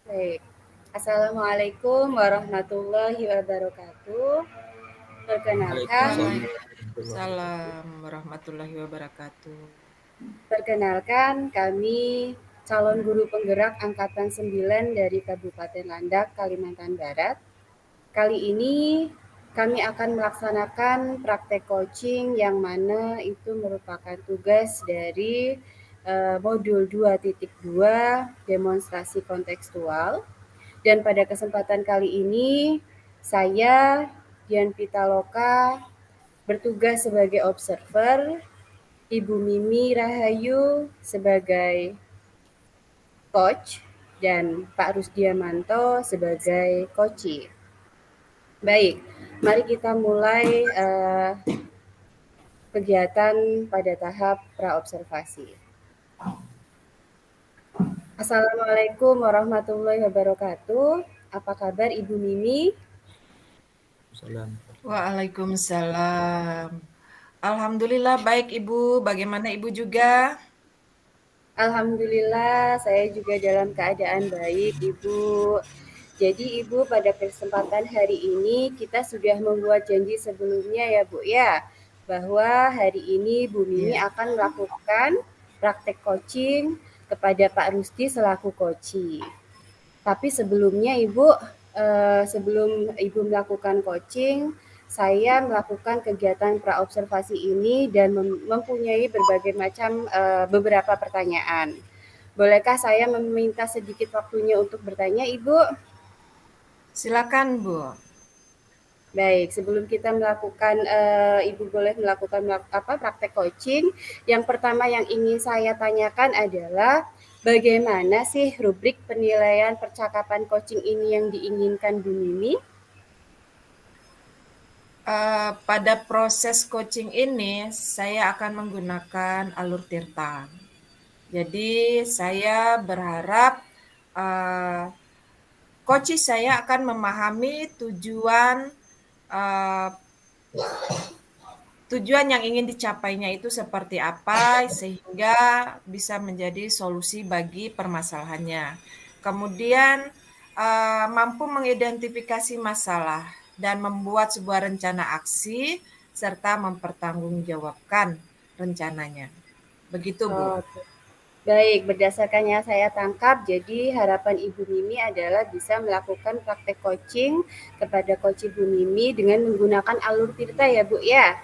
Baik. Assalamualaikum warahmatullahi wabarakatuh. Perkenalkan, Waalaikumsalam warahmatullahi wabarakatuh. Waalaikumsalam warahmatullahi wabarakatuh. kami calon guru penggerak Angkatan 9 dari Kabupaten Landak, Kalimantan Barat. Kali ini kami akan melaksanakan praktek coaching yang mana itu merupakan tugas dari modul 2.2 demonstrasi kontekstual. Dan pada kesempatan kali ini, saya, Dian Pitaloka, bertugas sebagai observer, Ibu Mimi Rahayu sebagai coach, dan Pak Rusdiamanto sebagai coachi. Baik, mari kita mulai kegiatan pada tahap praobservasi. Assalamualaikum warahmatullahi wabarakatuh. Apa kabar Ibu Mimi? Salam. Waalaikumsalam. Alhamdulillah baik Ibu, bagaimana Ibu juga? Alhamdulillah, saya juga dalam keadaan baik, Ibu. Jadi, Ibu, pada kesempatan hari ini kita sudah membuat janji sebelumnya ya, Bu, ya, bahwa hari ini Bu Mimi akan melakukan praktek coaching kepada Pak Rusdi selaku coachi. Tapi sebelumnya, Ibu, sebelum Ibu melakukan coaching, saya melakukan kegiatan praobservasi ini dan mempunyai berbagai macam beberapa pertanyaan. Bolehkah saya meminta sedikit waktunya untuk bertanya, Ibu? Silakan Bu. Baik, sebelum kita melakukan, Ibu boleh melakukan praktek coaching. Yang pertama yang ingin saya tanyakan adalah bagaimana sih rubrik penilaian percakapan coaching ini yang diinginkan Bu Mimi? Pada proses coaching ini, saya akan menggunakan alur tirta. Jadi, saya berharap coach saya akan memahami tujuan yang ingin dicapainya itu seperti apa, sehingga bisa menjadi solusi bagi permasalahannya. Kemudian, mampu mengidentifikasi masalah dan membuat sebuah rencana aksi, serta mempertanggungjawabkan rencananya. Begitu, Bu. Baik, berdasarkan yang saya tangkap, jadi harapan Ibu Mimi adalah bisa melakukan praktek coaching kepada coach Ibu Mimi dengan menggunakan alur tirta ya, Bu, ya?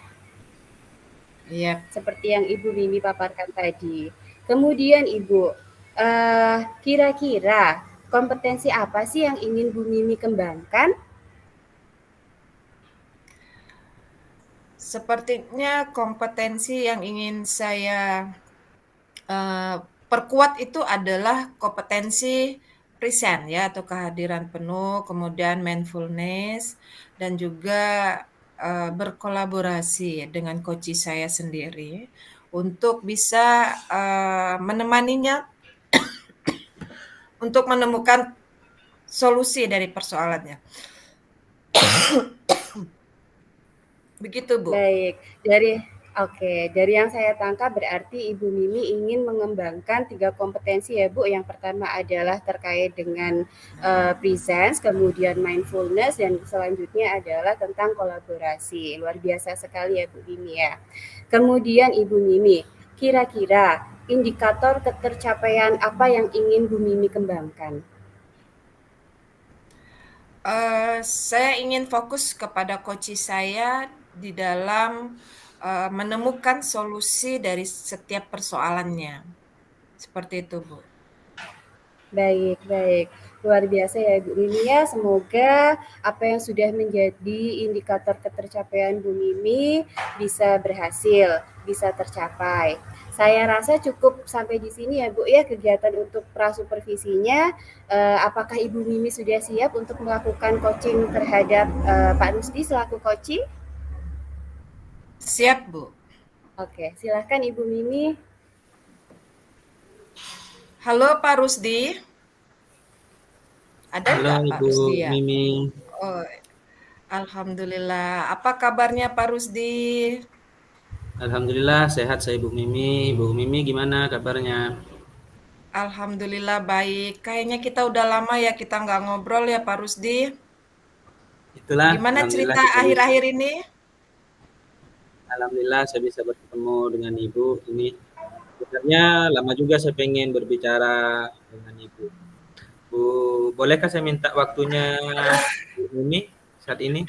Iya. Seperti yang Ibu Mimi paparkan tadi. Kemudian Ibu, kira-kira kompetensi apa sih yang ingin Bu Mimi kembangkan? Sepertinya kompetensi yang ingin saya perkuat itu adalah kompetensi present ya, atau kehadiran penuh, kemudian mindfulness, dan juga berkolaborasi dengan coach saya sendiri untuk bisa menemaninya untuk menemukan solusi dari persoalannya. Begitu, Bu. Baik, dari yang saya tangkap berarti Ibu Mimi ingin mengembangkan 3 kompetensi ya Bu. Yang pertama adalah terkait dengan presence, kemudian mindfulness, dan selanjutnya adalah tentang kolaborasi. Luar biasa sekali ya Bu Mimi ya. Kemudian Ibu Mimi, kira-kira indikator ketercapaian apa yang ingin Bu Mimi kembangkan? Saya ingin fokus kepada coach saya di dalam menemukan solusi dari setiap persoalannya. Seperti itu, Bu. Baik, baik. Luar biasa ya Bu Mimi ya. Semoga apa yang sudah menjadi indikator ketercapaian Bu Mimi bisa berhasil, bisa tercapai. Saya rasa cukup sampai di sini ya Bu ya kegiatan untuk prasupervisinya. Apakah Ibu Mimi sudah siap untuk melakukan coaching terhadap Pak Rusdi selaku coaching? Siap, Bu. Oke, silakan Ibu Mimi. Halo Pak Rusdi, ada Halo nggak Pak Ibu Rusdi ya? Mimi, Oh, Alhamdulillah. Apa kabarnya Pak Rusdi? Alhamdulillah sehat saya Ibu Mimi. Ibu Mimi gimana kabarnya? Alhamdulillah baik. Kayaknya kita udah lama ya kita nggak ngobrol ya Pak Rusdi. Itulah, Gimana Alhamdulillah cerita kita bisa. akhir-akhir ini? Alhamdulillah saya bisa bertemu dengan Ibu. Ini sebenarnya lama juga saya pengen berbicara dengan Ibu. Bu, bolehkah saya minta waktunya Bu Mimi saat ini?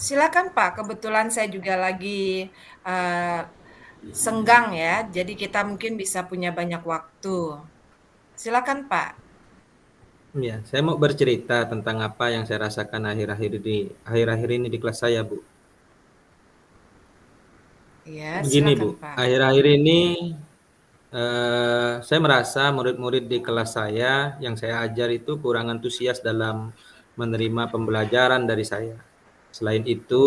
Silakan Pak, kebetulan saya juga lagi eh, senggang ya, jadi kita mungkin bisa punya banyak waktu. Silakan Pak. Ya, saya mau bercerita tentang apa yang saya rasakan akhir-akhir ini di kelas saya, Bu. Ya, Begini, Bu. silakan Pak. Akhir-akhir ini saya merasa murid-murid di kelas saya yang saya ajar itu kurang antusias dalam menerima pembelajaran dari saya. Selain itu,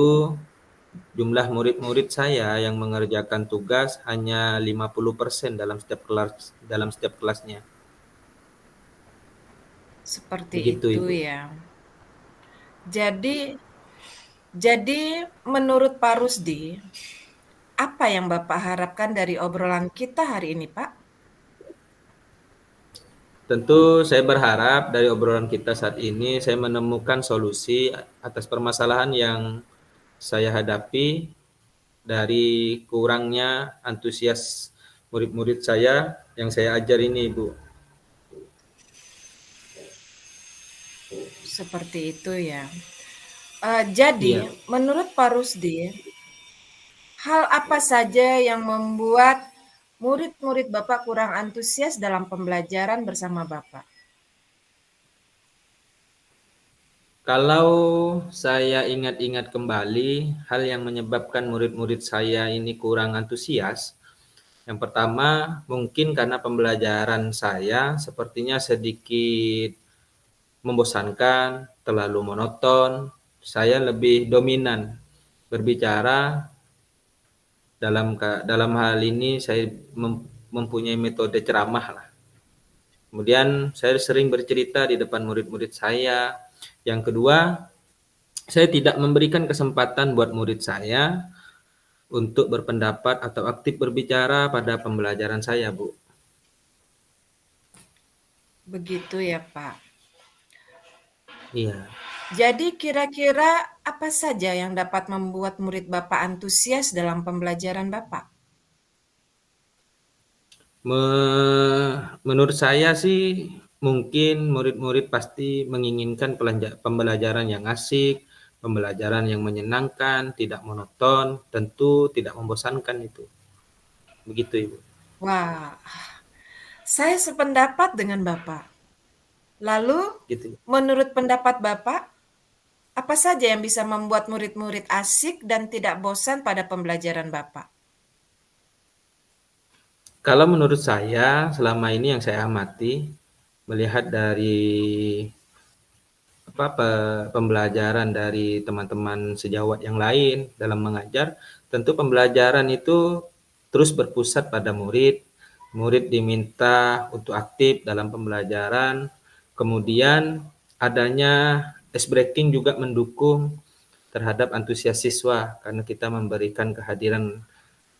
jumlah murid-murid saya yang mengerjakan tugas hanya 50% dalam setiap kelasnya. Seperti Begitu, itu Ibu. ya. Jadi, menurut Pak Rusdi, apa yang Bapak harapkan dari obrolan kita hari ini, Pak? Tentu saya berharap dari obrolan kita saat ini saya menemukan solusi atas permasalahan yang saya hadapi dari kurangnya antusias murid-murid saya yang saya ajar ini, Ibu. Seperti itu ya. Jadi, Iya. menurut Pak Rusdi, hal apa saja yang membuat murid-murid Bapak kurang antusias dalam pembelajaran bersama Bapak? Kalau saya ingat-ingat kembali, hal yang menyebabkan murid-murid saya ini kurang antusias, yang pertama mungkin karena pembelajaran saya sepertinya sedikit membosankan, terlalu monoton. Saya lebih dominan berbicara dalam hal ini saya mempunyai metode ceramah lah. Kemudian saya sering bercerita di depan murid-murid saya. Yang kedua, saya tidak memberikan kesempatan buat murid saya untuk berpendapat atau aktif berbicara pada pembelajaran saya, Bu. Begitu ya, Pak. Iya. Jadi kira-kira apa saja yang dapat membuat murid Bapak antusias dalam pembelajaran Bapak? Menurut saya sih mungkin murid-murid pasti menginginkan pembelajaran yang asik, pembelajaran yang menyenangkan, tidak monoton, tentu tidak membosankan itu. Begitu, Ibu. Wah, saya sependapat dengan Bapak. Lalu, Gitu. menurut pendapat Bapak, apa saja yang bisa membuat murid-murid asik dan tidak bosan pada pembelajaran Bapak? Kalau menurut saya selama ini yang saya amati melihat dari pembelajaran dari teman-teman sejawat yang lain dalam mengajar, tentu pembelajaran itu terus berpusat pada murid. Murid diminta untuk aktif dalam pembelajaran. Kemudian adanya ice breaking juga mendukung terhadap antusias siswa karena kita memberikan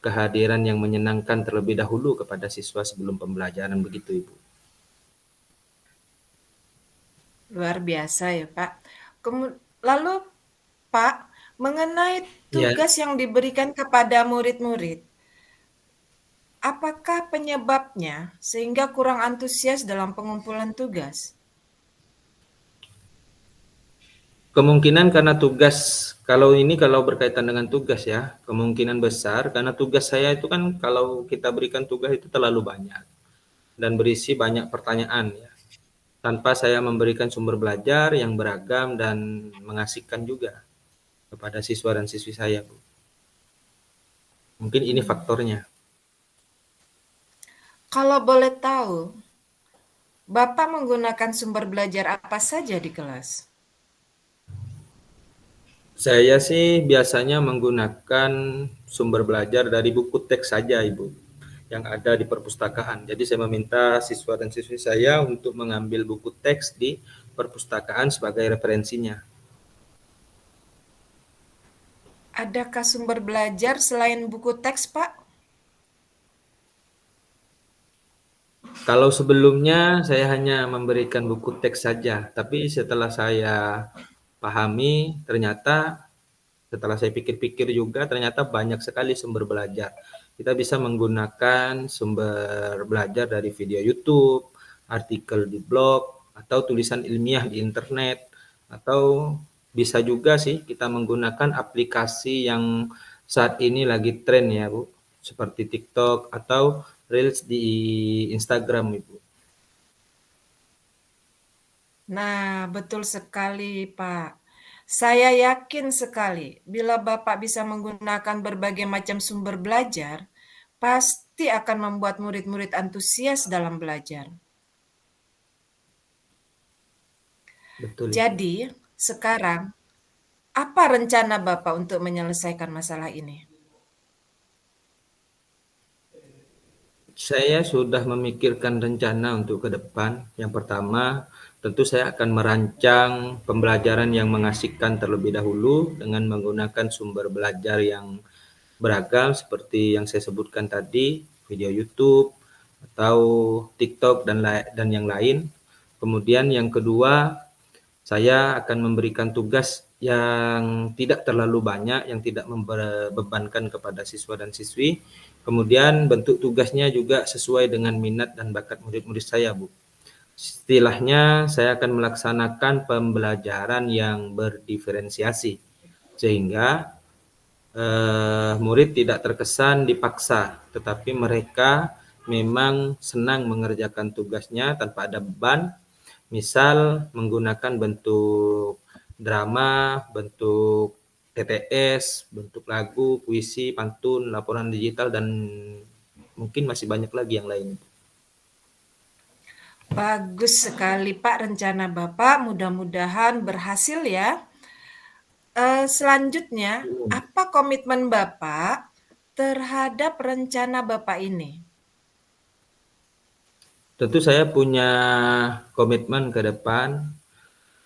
kehadiran yang menyenangkan terlebih dahulu kepada siswa sebelum pembelajaran, begitu, Ibu. Luar biasa ya, Pak. Lalu, Pak, mengenai Ya, tugas yang diberikan kepada murid-murid, apakah penyebabnya sehingga kurang antusias dalam pengumpulan tugas? kemungkinan karena tugas, kalau berkaitan dengan tugas ya, kemungkinan besar karena tugas saya itu kan kalau kita berikan tugas itu terlalu banyak dan berisi banyak pertanyaan ya. Tanpa saya memberikan sumber belajar yang beragam dan mengasihkan juga kepada siswa dan siswi saya, Bu. Mungkin ini faktornya. Kalau boleh tahu, Bapak menggunakan sumber belajar apa saja di kelas? Saya sih biasanya menggunakan sumber belajar dari buku teks saja, Ibu. yang ada di perpustakaan. Jadi saya meminta siswa dan siswi saya untuk mengambil buku teks di perpustakaan sebagai referensinya. Adakah sumber belajar selain buku teks, Pak? Kalau sebelumnya saya hanya memberikan buku teks saja, tapi setelah saya pahami ternyata setelah saya pikir-pikir juga ternyata banyak sekali sumber belajar. Kita bisa menggunakan sumber belajar dari video YouTube, artikel di blog, atau tulisan ilmiah di internet, atau bisa juga sih kita menggunakan aplikasi yang saat ini lagi tren ya Bu, seperti TikTok atau Reels di Instagram Ibu. Nah, betul sekali, Pak. Saya yakin sekali bila Bapak bisa menggunakan berbagai macam sumber belajar, pasti akan membuat murid-murid antusias dalam belajar. Betul Ibu. Jadi, sekarang apa rencana Bapak untuk menyelesaikan masalah ini? Saya sudah memikirkan rencana untuk ke depan. Yang pertama, tentu saya akan merancang pembelajaran yang mengasihkan terlebih dahulu dengan menggunakan sumber belajar yang beragam seperti yang saya sebutkan tadi, video YouTube atau TikTok dan yang lain. Kemudian yang kedua, saya akan memberikan tugas yang tidak terlalu banyak, yang tidak membebankan kepada siswa dan siswi. Kemudian bentuk tugasnya juga sesuai dengan minat dan bakat murid-murid saya, Bu. Istilahnya, saya akan melaksanakan pembelajaran yang berdiferensiasi, sehingga murid tidak terkesan dipaksa, tetapi mereka memang senang mengerjakan tugasnya tanpa ada beban. Misal menggunakan bentuk drama, bentuk TTS, bentuk lagu, puisi, pantun, laporan digital, dan mungkin masih banyak lagi yang lain. Bagus sekali, Pak, rencana Bapak. Mudah-mudahan berhasil ya. Selanjutnya, apa komitmen Bapak terhadap rencana Bapak ini? Tentu saya punya komitmen ke depan.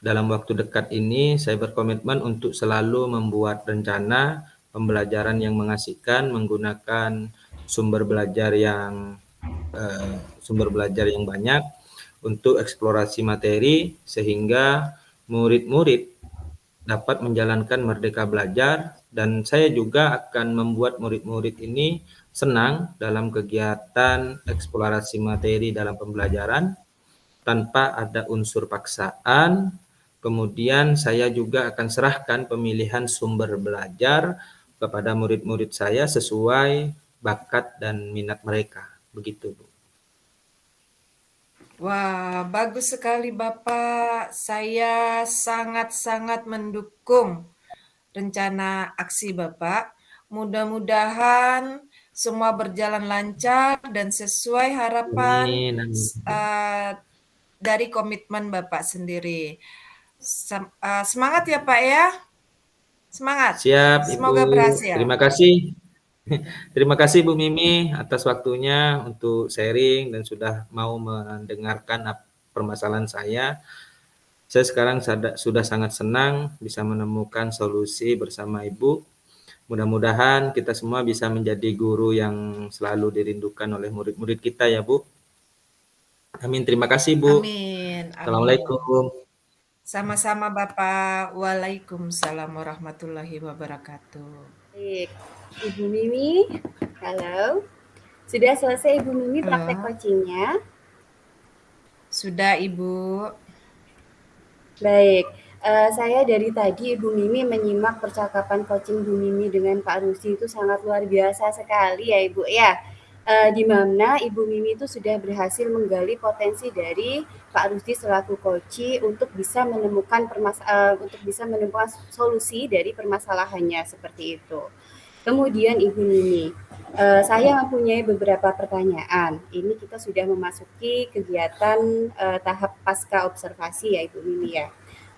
Dalam waktu dekat ini, saya berkomitmen untuk selalu membuat rencana pembelajaran yang mengasihkan menggunakan sumber belajar yang banyak untuk eksplorasi materi sehingga murid-murid dapat menjalankan merdeka belajar, dan saya juga akan membuat murid-murid ini senang dalam kegiatan eksplorasi materi dalam pembelajaran tanpa ada unsur paksaan. Kemudian saya juga akan serahkan pemilihan sumber belajar kepada murid-murid saya sesuai bakat dan minat mereka. Begitu, Bu. Wah, bagus sekali Bapak. Saya sangat-sangat mendukung rencana aksi Bapak. Mudah-mudahan semua berjalan lancar dan sesuai harapan Amin, amin. dari komitmen Bapak sendiri. Semangat ya Pak ya. Semangat. Siap, Ibu. Semoga berhasil. Terima kasih. Terima kasih Bu Mimi atas waktunya untuk sharing dan sudah mau mendengarkan permasalahan saya. Saya sekarang sudah sangat senang bisa menemukan solusi bersama Ibu. Mudah-mudahan kita semua bisa menjadi guru yang selalu dirindukan oleh murid-murid kita ya Bu. Amin. Terima kasih Bu. Amin. Amin. Assalamualaikum. Sama-sama Bapak. Waalaikumsalam warahmatullahi wabarakatuh. Baik, Ibu Mimi, halo. Sudah selesai Ibu Mimi praktek Halo. coachingnya? Sudah Ibu. Baik, saya dari tadi Ibu Mimi menyimak percakapan coaching Bu Mimi dengan Pak Rusdi itu sangat luar biasa sekali ya Ibu ya. Di mana Ibu Mimi itu sudah berhasil menggali potensi dari Pak Rusdi selaku coach untuk bisa menemukan solusi dari permasalahannya seperti itu. Kemudian Ibu Mimi, saya mempunyai beberapa pertanyaan. Ini kita sudah memasuki kegiatan tahap pasca observasi ya Ibu Mimi ya.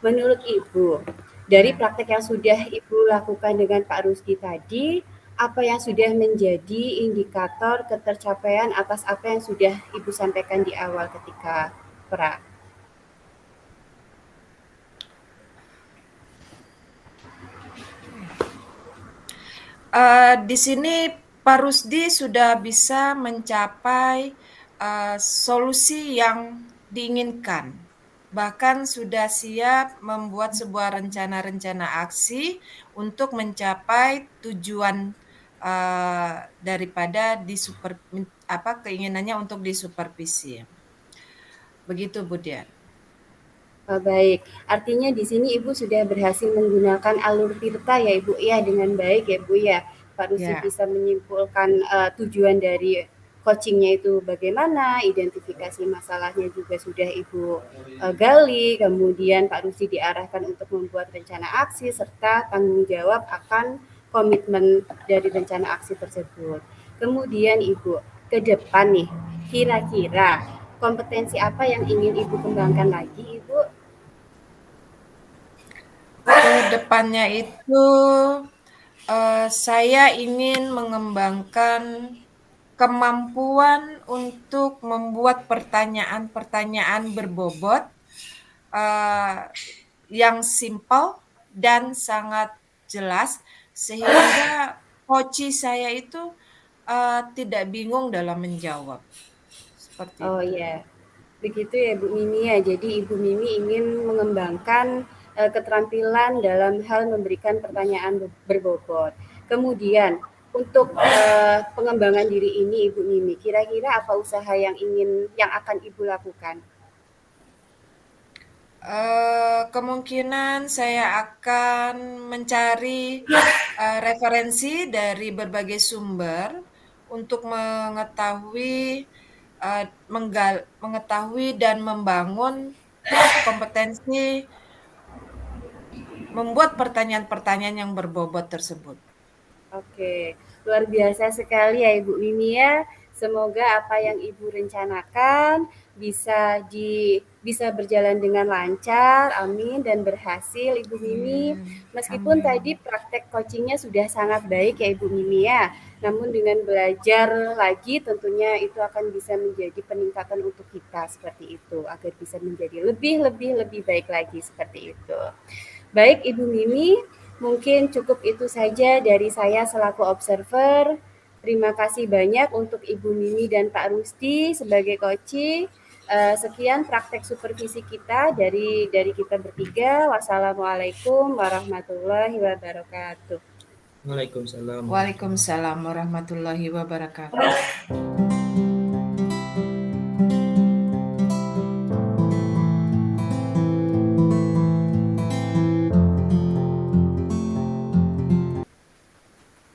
Menurut Ibu, dari praktek yang sudah Ibu lakukan dengan Pak Rusdi tadi, apa yang sudah menjadi indikator ketercapaian atas apa yang sudah Ibu sampaikan di awal ketika pra? Di sini Pak Rusdi sudah bisa mencapai solusi yang diinginkan. Bahkan sudah siap membuat sebuah rencana-rencana aksi untuk mencapai tujuan daripada keinginannya untuk disupervisi. Begitu, Bu Dian. Oh, baik, artinya di sini Ibu sudah berhasil menggunakan alur Tirta ya Ibu ya dengan baik ya Bu ya. Pak Rusdi Ya. bisa menyimpulkan tujuan dari coachingnya itu bagaimana, identifikasi masalahnya juga sudah Ibu gali, kemudian Pak Rusdi diarahkan untuk membuat rencana aksi serta tanggung jawab akan komitmen dari rencana aksi tersebut. Kemudian Ibu, ke depan nih, kira-kira kompetensi apa yang ingin Ibu kembangkan lagi, Ibu? Ke depannya itu saya ingin mengembangkan kemampuan untuk membuat pertanyaan-pertanyaan berbobot yang simpel dan sangat jelas sehingga coach saya itu tidak bingung dalam menjawab. Seperti Oh itu. ya, begitu ya Bu Mimi ya. Jadi Ibu Mimi ingin mengembangkan keterampilan dalam hal memberikan pertanyaan berbobot. Kemudian untuk pengembangan diri ini Ibu Mimi, kira-kira apa usaha yang akan Ibu lakukan? Kemungkinan saya akan mencari referensi dari berbagai sumber untuk mengetahui dan membangun kompetensi membuat pertanyaan-pertanyaan yang berbobot tersebut. Oke, luar biasa sekali ya Ibu Mimi ya. Semoga apa yang Ibu rencanakan bisa berjalan dengan lancar, amin, dan berhasil Ibu Mimi. Meskipun Amin. tadi praktek coachingnya sudah sangat baik ya Ibu Mimi ya, namun dengan belajar lagi tentunya itu akan bisa menjadi peningkatan untuk kita seperti itu, agar bisa menjadi lebih baik lagi seperti itu. Baik Ibu Mimi, mungkin cukup itu saja dari saya selaku observer. Terima kasih banyak untuk Ibu Mimi dan Pak Rusdi sebagai coaching. Sekian praktek supervisi kita dari kita bertiga. Wassalamualaikum warahmatullahi wabarakatuh. Waalaikumsalam. Waalaikumsalam warahmatullahi wabarakatuh.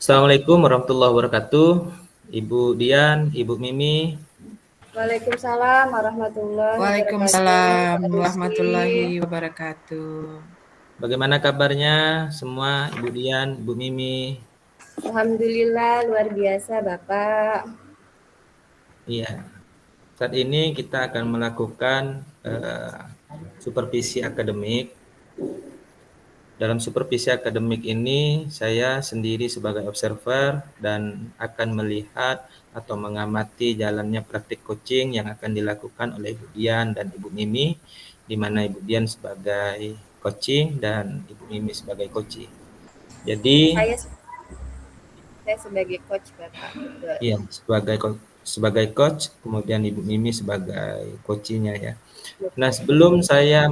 Assalamualaikum warahmatullahi wabarakatuh. Ibu Dian, Ibu Mimi. Waalaikumsalam warahmatullahi wabarakatuh. Waalaikumsalam Pak Rusdi. warahmatullahi wabarakatuh. Bagaimana kabarnya semua Ibu Dian, Ibu Mimi? Alhamdulillah luar biasa Bapak. Iya. Saat ini kita akan melakukan supervisi akademik. Dalam supervisi akademik ini, saya sendiri sebagai observer dan akan melihat atau mengamati jalannya praktik coaching yang akan dilakukan oleh Ibu Dian dan Ibu Mimi, di mana Ibu Dian sebagai coaching dan Ibu Mimi sebagai coaching. Jadi, saya sebagai coach Bapak. Betul. iya, sebagai coach, kemudian Ibu Mimi sebagai coachingnya ya. Nah, sebelum saya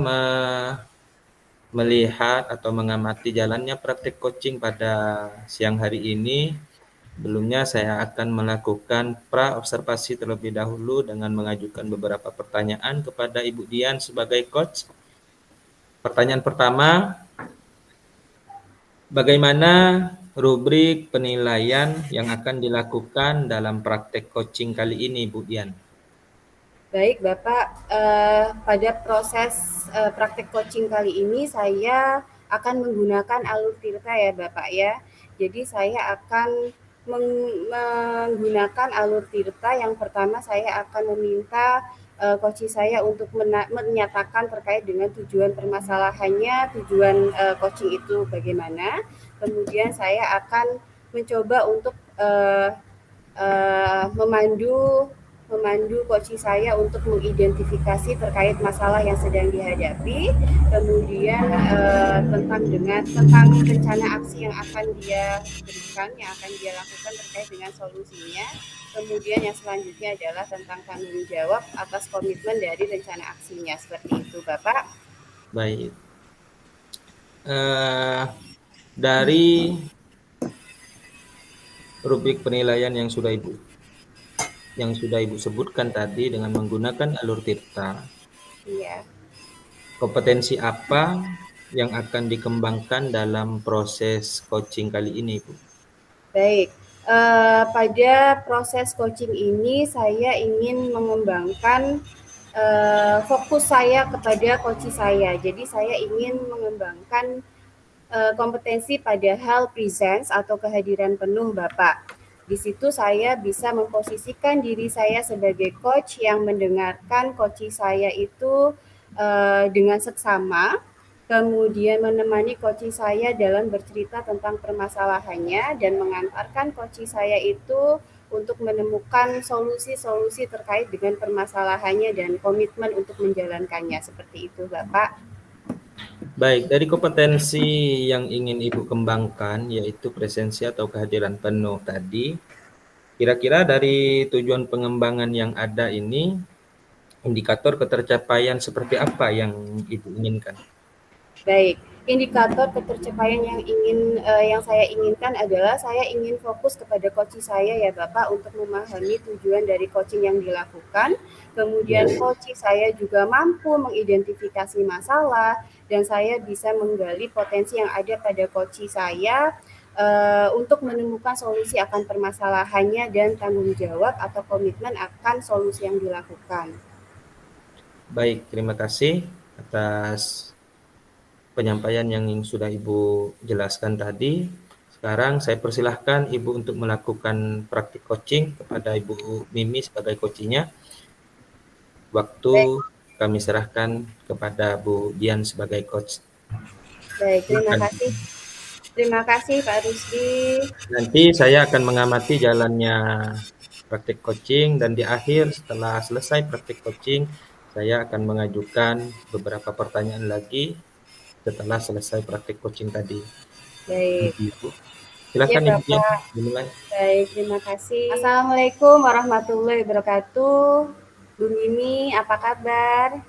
melihat atau mengamati jalannya praktik coaching pada siang hari ini, sebelumnya saya akan melakukan pra-observasi terlebih dahulu dengan mengajukan beberapa pertanyaan kepada Ibu Dian sebagai coach. Pertanyaan pertama, bagaimana rubrik penilaian yang akan dilakukan dalam praktek coaching kali ini, Bu Dian? Baik, Bapak. Pada proses praktek coaching kali ini saya akan menggunakan alur Tirta ya, Bapak ya. Jadi saya akan menggunakan alur Tirta. Yang pertama saya akan meminta coaching saya untuk menyatakan terkait dengan tujuan permasalahannya, tujuan coaching itu bagaimana. Kemudian saya akan mencoba untuk memandu coaching saya untuk mengidentifikasi terkait masalah yang sedang dihadapi, kemudian tentang rencana aksi yang akan dia berikan, yang akan dia lakukan terkait dengan solusinya. Kemudian yang selanjutnya adalah tentang tanggung jawab atas komitmen dari rencana aksinya. Seperti itu, Bapak. Baik. Dari rubrik penilaian yang sudah Ibu sebutkan tadi dengan menggunakan alur Tirta, Iya. kompetensi apa yang akan dikembangkan dalam proses coaching kali ini, Bu? Baik, pada proses coaching ini saya ingin mengembangkan fokus saya kepada coach saya. Jadi saya ingin mengembangkan kompetensi pada hal presence atau kehadiran penuh Bapak. Di situ saya bisa memposisikan diri saya sebagai coach yang mendengarkan coach saya itu dengan seksama, kemudian menemani coach saya dalam bercerita tentang permasalahannya dan mengantarkan coach saya itu untuk menemukan solusi-solusi terkait dengan permasalahannya dan komitmen untuk menjalankannya. Seperti itu, Bapak. Baik, dari kompetensi yang ingin Ibu kembangkan, yaitu presensi atau kehadiran penuh tadi, kira-kira dari tujuan pengembangan yang ada ini, indikator ketercapaian seperti apa yang Ibu inginkan? Baik, indikator ketercapaian yang saya inginkan adalah saya ingin fokus kepada coach saya ya Bapak untuk memahami tujuan dari coaching yang dilakukan. Kemudian coach saya juga mampu mengidentifikasi masalah dan saya bisa menggali potensi yang ada pada coach saya untuk menemukan solusi akan permasalahannya dan tanggung jawab atau komitmen akan solusi yang dilakukan. Baik, terima kasih atas penyampaian yang sudah Ibu jelaskan tadi. Sekarang saya persilahkan Ibu untuk melakukan praktik coaching kepada Ibu Mimi sebagai coachingnya. Waktu kami serahkan kepada Bu Dian sebagai coach. Baik, terima kasih. Terima kasih Pak Rusdi. Nanti saya akan mengamati jalannya praktik coaching dan di akhir setelah selesai praktik coaching, saya akan mengajukan beberapa pertanyaan lagi setelah selesai praktik coaching tadi. Baik. Silakan ya, Ibu Dian, Bapak. dimulai. Baik, terima kasih. Assalamualaikum warahmatullahi wabarakatuh. Bu Mimi, apa kabar?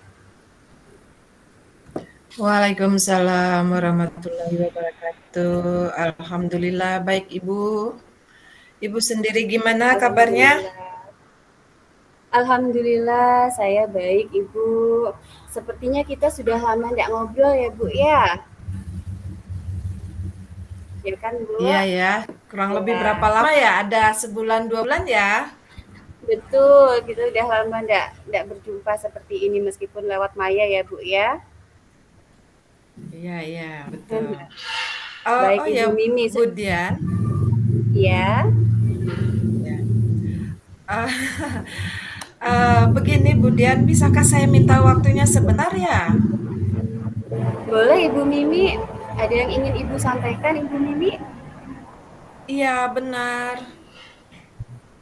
Waalaikumsalam warahmatullahi wabarakatuh. Alhamdulillah baik Ibu. Ibu sendiri gimana kabarnya? Alhamdulillah saya baik Ibu. Sepertinya kita sudah lama tidak ngobrol ya Bu ya. Ya kan Bu? Iya ya, kurang lebih berapa lama ya? Ada sebulan 2 bulan ya? Betul, kita udah lama tidak berjumpa seperti ini meskipun lewat maya ya Bu ya. Iya, betul. Baik oh Ibu ya, Mimi. Bu Dian. Ya. Begini Bu Dian, bisakah saya minta waktunya sebentar ya? Boleh Ibu Mimi, ada yang ingin Ibu sampaikan Ibu Mimi? Iya benar.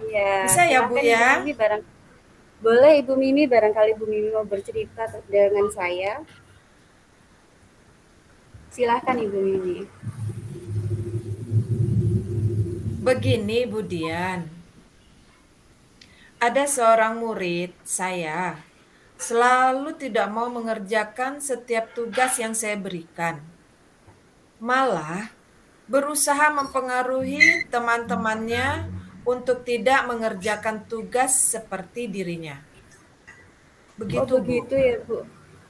Iya, Bisa ya Bu ya? Ibu Mimi boleh Ibu Mimi, barangkali Ibu Mimi mau bercerita dengan saya. Silahkan Ibu Mimi. Begini Bu Dian, ada seorang murid saya selalu tidak mau mengerjakan setiap tugas yang saya berikan. Malah berusaha mempengaruhi teman-temannya untuk tidak mengerjakan tugas seperti dirinya. Begitu, Bu. Ya Bu.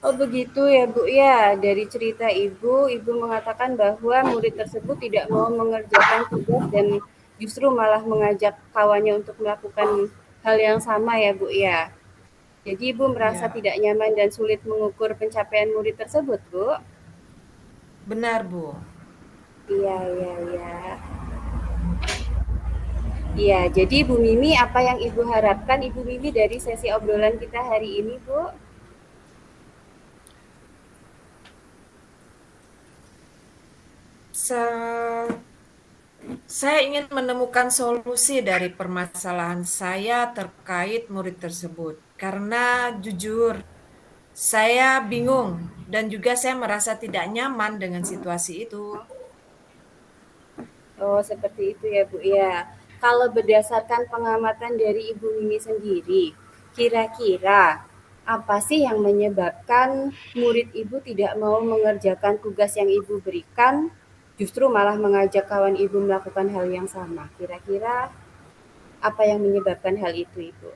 Oh begitu ya Bu ya. Dari cerita Ibu mengatakan bahwa murid tersebut tidak mau mengerjakan tugas dan justru malah mengajak kawannya untuk melakukan hal yang sama ya Bu ya. Jadi Ibu merasa tidak nyaman dan sulit mengukur pencapaian murid tersebut, Bu? Benar, Bu. Iya. Iya, jadi Bu Mimi, apa yang Ibu harapkan Ibu Mimi dari sesi obrolan kita hari ini, Bu? Saya ingin menemukan solusi dari permasalahan saya terkait murid tersebut. Karena jujur, saya bingung dan juga saya merasa tidak nyaman dengan situasi itu. Oh, seperti itu ya, Bu, ya. Kalau berdasarkan pengamatan dari Ibu Mimi sendiri, kira-kira apa sih yang menyebabkan murid Ibu tidak mau mengerjakan tugas yang Ibu berikan, justru malah mengajak kawan Ibu melakukan hal yang sama? Kira-kira apa yang menyebabkan hal itu, Ibu?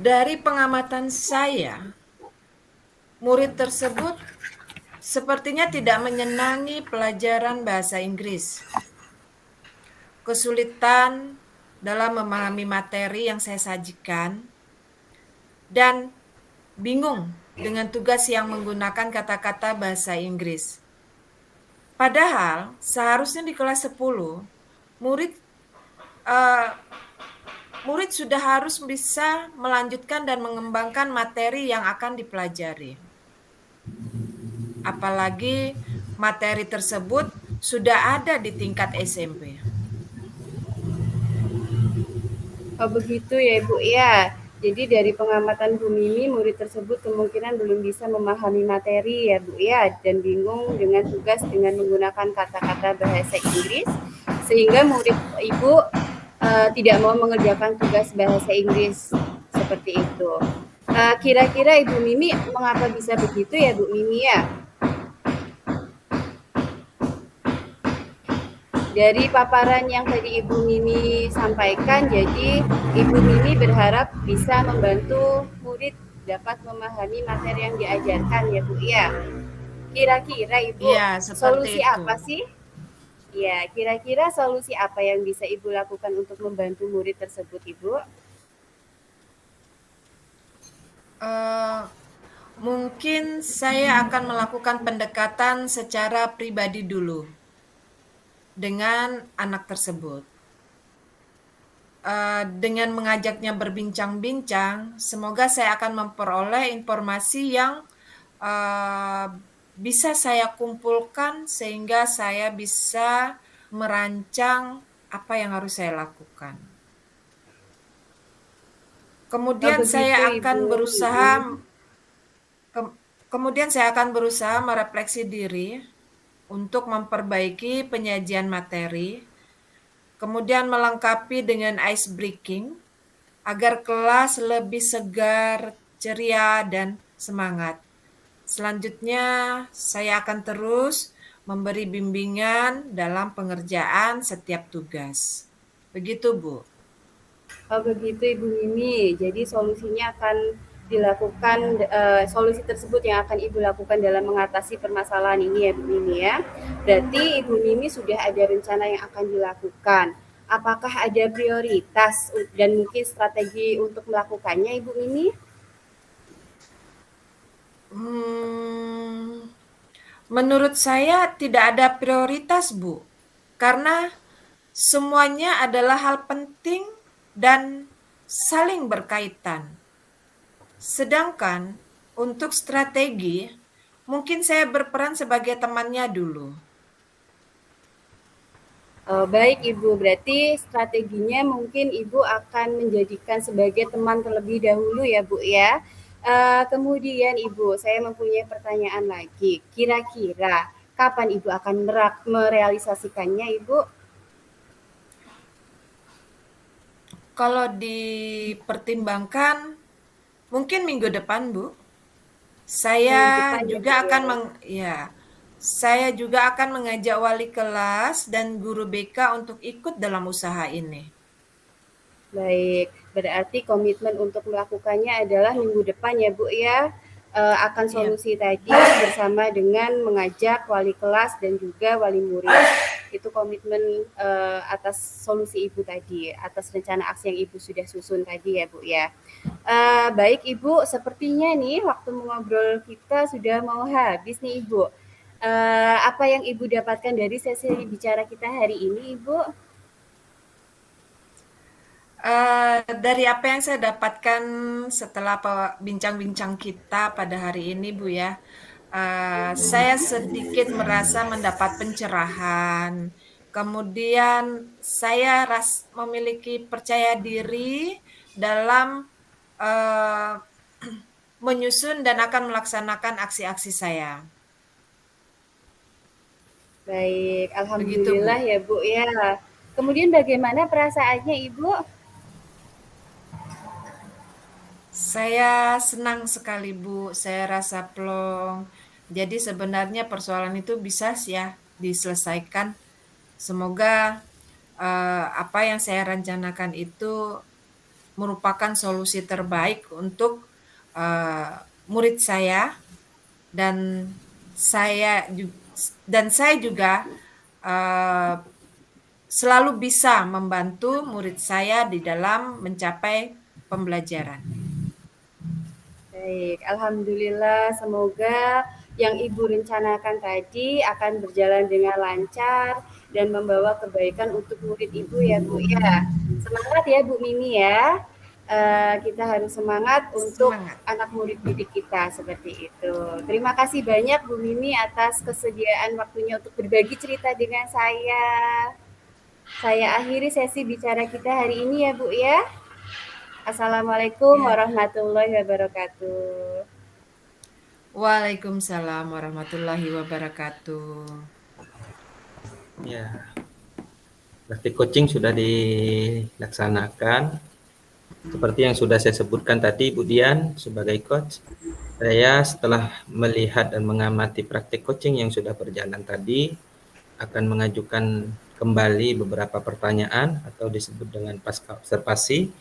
Dari pengamatan saya, murid tersebut sepertinya tidak menyenangi pelajaran bahasa Inggris. Kesulitan dalam memahami materi yang saya sajikan dan bingung dengan tugas yang menggunakan kata-kata bahasa Inggris. Padahal seharusnya di kelas 10 murid eh, murid sudah harus bisa melanjutkan dan mengembangkan materi yang akan dipelajari. Apalagi materi tersebut sudah ada di tingkat SMP. Oh begitu ya Ibu ya. Jadi dari pengamatan Bu Mimi, murid tersebut kemungkinan belum bisa memahami materi ya Bu ya, dan bingung dengan tugas dengan menggunakan kata-kata bahasa Inggris, sehingga murid Ibu tidak mau mengerjakan tugas bahasa Inggris seperti itu. Kira-kira Ibu Mimi mengapa bisa begitu ya Bu Mimi ya? Dari paparan yang tadi Ibu Mimi sampaikan, jadi Ibu Mimi berharap bisa membantu murid dapat memahami materi yang diajarkan ya Bu ya. Kira-kira Ibu Iya, seperti solusi itu. apa sih? Ya, kira-kira solusi apa yang bisa Ibu lakukan untuk membantu murid tersebut Ibu? Eh, Mungkin saya akan melakukan pendekatan secara pribadi dulu dengan anak tersebut. Dengan mengajaknya berbincang-bincang, semoga saya akan memperoleh informasi yang eh, bisa saya kumpulkan sehingga saya bisa merancang apa yang harus saya lakukan. Oh Kemudian begitu saya Ibu. akan berusaha kemudian saya akan berusaha merefleksi diri untuk memperbaiki penyajian materi, kemudian melengkapi dengan ice breaking agar kelas lebih segar, ceria, dan semangat. Selanjutnya, saya akan terus memberi bimbingan dalam pengerjaan setiap tugas. Begitu, Bu. Oh begitu Ibu Mimi. Jadi solusinya akan dilakukan, solusi tersebut yang akan Ibu lakukan dalam mengatasi permasalahan ini ya Bu Mimi ya. Berarti Ibu Mimi sudah ada rencana yang akan dilakukan. Apakah ada prioritas dan mungkin strategi untuk melakukannya Ibu Mimi? Hmm, Menurut saya tidak ada prioritas, Bu. Karena semuanya adalah hal penting dan saling berkaitan. Sedangkan untuk strategi, mungkin saya berperan sebagai temannya dulu. Baik Ibu, berarti strateginya mungkin Ibu akan menjadikan sebagai teman terlebih dahulu ya Bu ya. Kemudian Ibu, saya mempunyai pertanyaan lagi. Kira-kira kapan Ibu akan merealisasikannya Ibu? Kalau dipertimbangkan, mungkin minggu depan, Bu. Saya Minggu depan ya juga Bu akan ya. saya juga akan mengajak wali kelas dan guru BK untuk ikut dalam usaha ini. Baik, berarti komitmen untuk melakukannya adalah minggu depan ya Bu ya, akan Iya. solusi tadi bersama dengan mengajak wali kelas dan juga wali murid. Itu komitmen atas solusi Ibu tadi, atas rencana aksi yang Ibu sudah susun tadi ya Bu ya. Baik Ibu, sepertinya nih waktu mengobrol kita sudah mau habis nih Ibu. Apa yang Ibu dapatkan dari sesi bicara kita hari ini Ibu? Dari apa yang saya dapatkan setelah bincang-bincang kita pada hari ini, Bu ya, saya sedikit merasa mendapat pencerahan. Kemudian saya memiliki percaya diri dalam eh, menyusun dan akan melaksanakan aksi-aksi saya. Baik, Begitu, alhamdulillah Bu. ya Bu ya. Kemudian bagaimana perasaannya Ibu? Saya senang sekali, Bu. Saya rasa plong. Jadi sebenarnya persoalan itu bisa ya diselesaikan. Semoga apa yang saya rencanakan itu merupakan solusi terbaik untuk murid saya dan saya juga eh, selalu bisa membantu murid saya di dalam mencapai pembelajaran. Baik, alhamdulillah. Semoga yang Ibu rencanakan tadi akan berjalan dengan lancar dan membawa kebaikan untuk murid Ibu ya Bu ya. Semangat ya Bu Mimi ya. Kita harus semangat untuk Semangat. anak murid didik kita seperti itu. Terima kasih banyak Bu Mimi atas kesediaan waktunya untuk berbagi cerita dengan saya. Saya akhiri sesi bicara kita hari ini ya Bu ya. Assalamualaikum Ya. warahmatullahi wabarakatuh. Waalaikumsalam warahmatullahi wabarakatuh. Ya, praktik coaching sudah dilaksanakan. Seperti yang sudah saya sebutkan tadi, Bu Dian, sebagai coach, saya setelah melihat dan mengamati praktik coaching yang sudah berjalan tadi, akan mengajukan kembali beberapa pertanyaan atau disebut dengan pasca observasi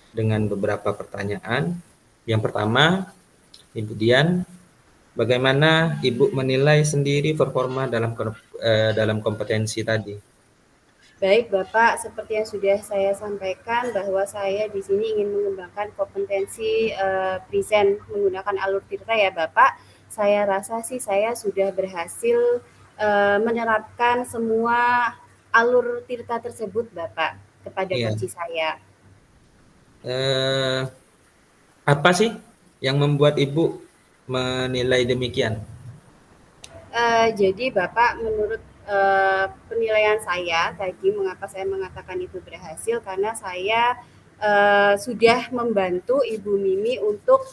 dengan beberapa pertanyaan. Yang pertama, Ibu Dian, bagaimana Ibu menilai sendiri performa dalam kompetensi tadi? Baik Bapak, seperti yang sudah saya sampaikan bahwa saya di sini ingin mengembangkan kompetensi present menggunakan alur tirta ya Bapak. Saya rasa sih saya sudah berhasil menerapkan semua alur tirta tersebut Bapak kepada Iya. coach saya. Eh, apa sih yang membuat Ibu menilai demikian? Jadi Bapak menurut penilaian saya tadi mengapa saya mengatakan itu berhasil karena saya sudah membantu Ibu Mimi untuk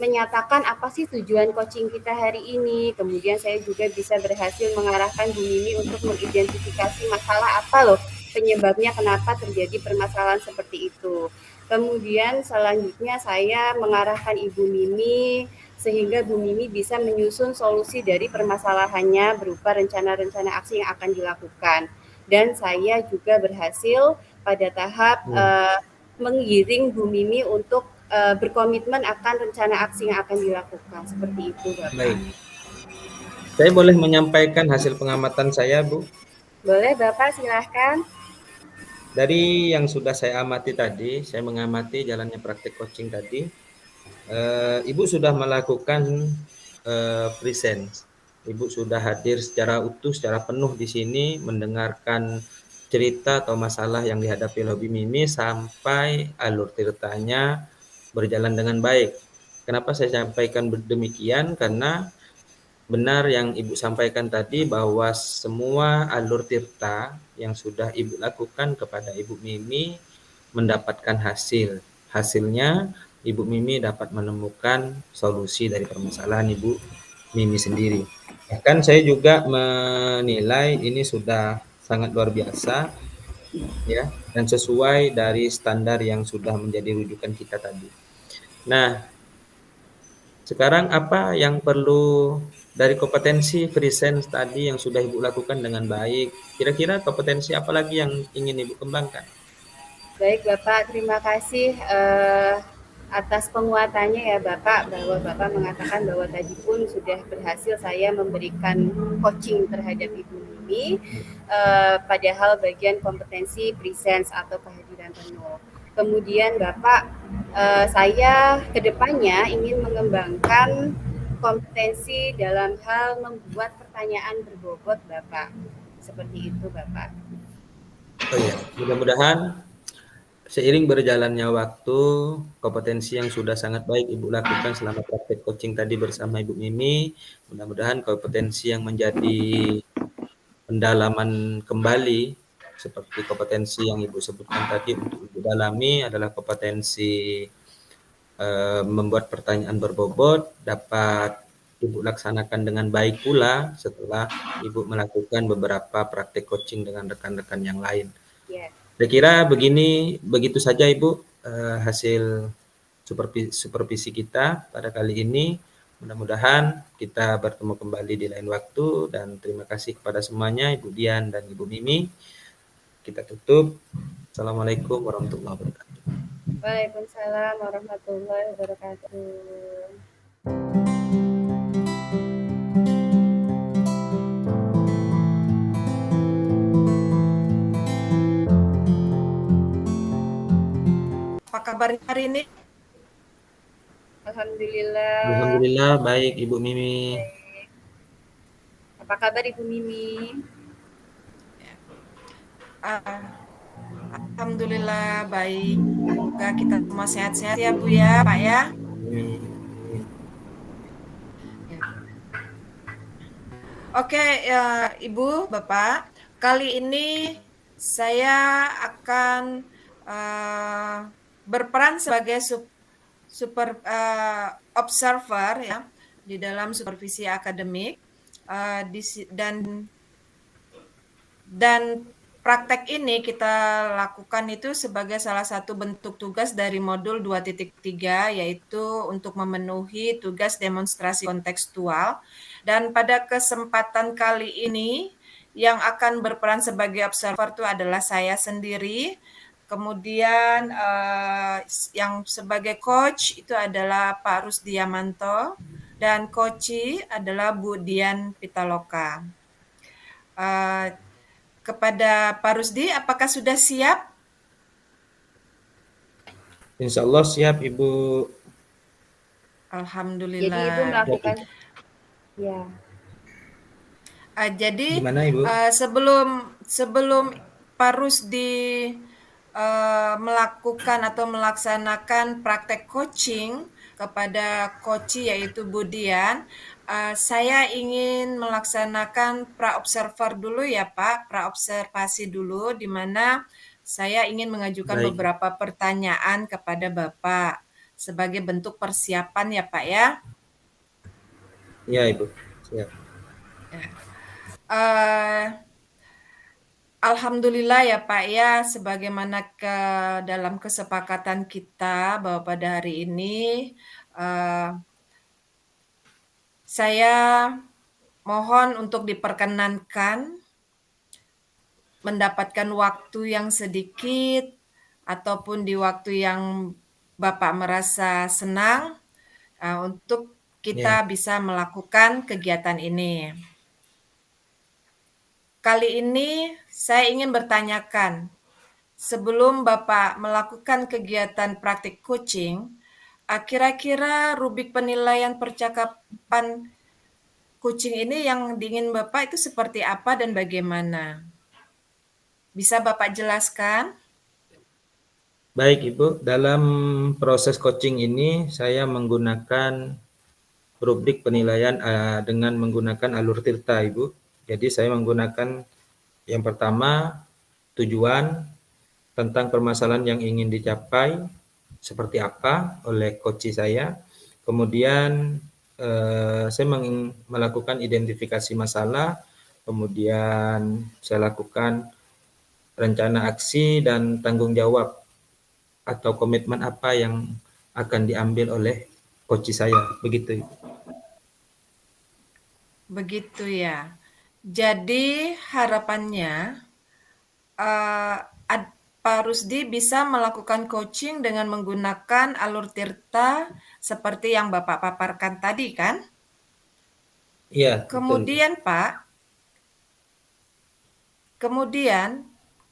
menyatakan apa sih tujuan coaching kita hari ini. Kemudian saya juga bisa berhasil mengarahkan Bu Mimi untuk mengidentifikasi masalah apa loh penyebabnya kenapa terjadi permasalahan seperti itu. Kemudian selanjutnya saya mengarahkan Ibu Mimi sehingga Bu Mimi bisa menyusun solusi dari permasalahannya berupa rencana-rencana aksi yang akan dilakukan. Dan saya juga berhasil pada tahap menggiring Bu Mimi untuk berkomitmen akan rencana aksi yang akan dilakukan. Seperti itu, Bapak. Baik. Saya boleh menyampaikan hasil pengamatan saya, Bu? Boleh, Bapak, silahkan. Dari yang sudah saya amati tadi, saya mengamati jalannya praktik coaching tadi. Ibu sudah melakukan present. Ibu sudah hadir secara utuh, secara penuh di sini, mendengarkan cerita atau masalah yang dihadapi oleh Mimi sampai alur ceritanya berjalan dengan baik. Kenapa saya sampaikan demikian? Karena benar yang Ibu sampaikan tadi bahwa semua alur tirta yang sudah Ibu lakukan kepada Ibu Mimi mendapatkan hasil. Hasilnya Ibu Mimi dapat menemukan solusi dari permasalahan Ibu Mimi sendiri. Bahkan saya juga menilai ini sudah sangat luar biasa ya dan sesuai dari standar yang sudah menjadi rujukan kita tadi. Nah, sekarang apa yang perlu dari kompetensi present tadi yang sudah Ibu lakukan dengan baik? Kira-kira kompetensi apa lagi yang ingin Ibu kembangkan? Baik Bapak, terima kasih atas penguatannya ya Bapak, bahwa Bapak mengatakan bahwa tadi pun sudah berhasil saya memberikan coaching terhadap Ibu Mimi, padahal bagian kompetensi presence atau kehadiran penuh. Kemudian Bapak, saya kedepannya ingin mengembangkan kompetensi dalam hal membuat pertanyaan berbobot Bapak. Seperti itu Bapak. Oh iya, mudah-mudahan Seiring berjalannya waktu, kompetensi yang sudah sangat baik Ibu lakukan selama praktek coaching tadi bersama Ibu Mimi, mudah-mudahan kompetensi yang menjadi pendalaman kembali seperti kompetensi yang Ibu sebutkan tadi untuk Ibu dalami adalah kompetensi membuat pertanyaan berbobot dapat Ibu laksanakan dengan baik pula setelah Ibu melakukan beberapa praktek coaching dengan rekan-rekan yang lain. Ya. Saya kira begitu saja Ibu hasil supervisi kita pada kali ini. Mudah-mudahan kita bertemu kembali di lain waktu dan terima kasih kepada semuanya Ibu Dian dan Ibu Mimi. Kita tutup. Assalamualaikum warahmatullahi wabarakatuh. Waalaikumsalam warahmatullahi wabarakatuh. Apa kabar hari ini? Alhamdulillah. Alhamdulillah baik Ibu Mimi. Baik. Apa kabar Ibu Mimi? Alhamdulillah baik. Semoga kita semua sehat-sehat ya Bu ya, Pak ya. Oke, Ibu, Bapak, kali ini saya akan berperan sebagai observer ya di dalam supervisi akademik dan praktek ini kita lakukan itu sebagai salah satu bentuk tugas dari modul 2.3 yaitu untuk memenuhi tugas demonstrasi kontekstual. Dan pada kesempatan kali ini yang akan berperan sebagai observer itu adalah saya sendiri. Kemudian yang sebagai coach itu adalah Pak Rusdiamanto dan coachee adalah Bu Dian Pitaloka. Kepada Pak Rusdi, apakah sudah siap? Insya Allah siap Ibu. Alhamdulillah. Jadi Ibu melakukan ya. Jadi Gimana Ibu? sebelum Pak Rusdi melakukan atau melaksanakan praktek coaching kepada coachee yaitu Bu Dian, saya ingin melaksanakan pra-observer dulu ya Pak, pra-observasi dulu di mana saya ingin mengajukan beberapa pertanyaan kepada Bapak sebagai bentuk persiapan ya Pak ya. Iya Ibu, siap. Alhamdulillah ya Pak ya, sebagaimana dalam kesepakatan kita bahwa pada hari ini saya mohon untuk diperkenankan mendapatkan waktu yang sedikit ataupun di waktu yang Bapak merasa senang untuk kita bisa melakukan kegiatan ini. Kali ini saya ingin bertanyakan, sebelum Bapak melakukan kegiatan praktik coaching, kira-kira rubrik penilaian percakapan coaching ini yang diingin Bapak itu seperti apa dan bagaimana? Bisa Bapak jelaskan? Baik Ibu, dalam proses coaching ini saya menggunakan rubrik penilaian dengan menggunakan alur tirta Ibu. Jadi saya menggunakan yang pertama tujuan tentang permasalahan yang ingin dicapai seperti apa oleh coachee saya. Kemudian saya melakukan identifikasi masalah, kemudian saya lakukan rencana aksi dan tanggung jawab atau komitmen apa yang akan diambil oleh coachee saya. Begitu Ibu. Begitu ya. Jadi harapannya Pak Rusdi bisa melakukan coaching dengan menggunakan alur tirta seperti yang Bapak paparkan tadi kan? Iya. Kemudian betul. Pak,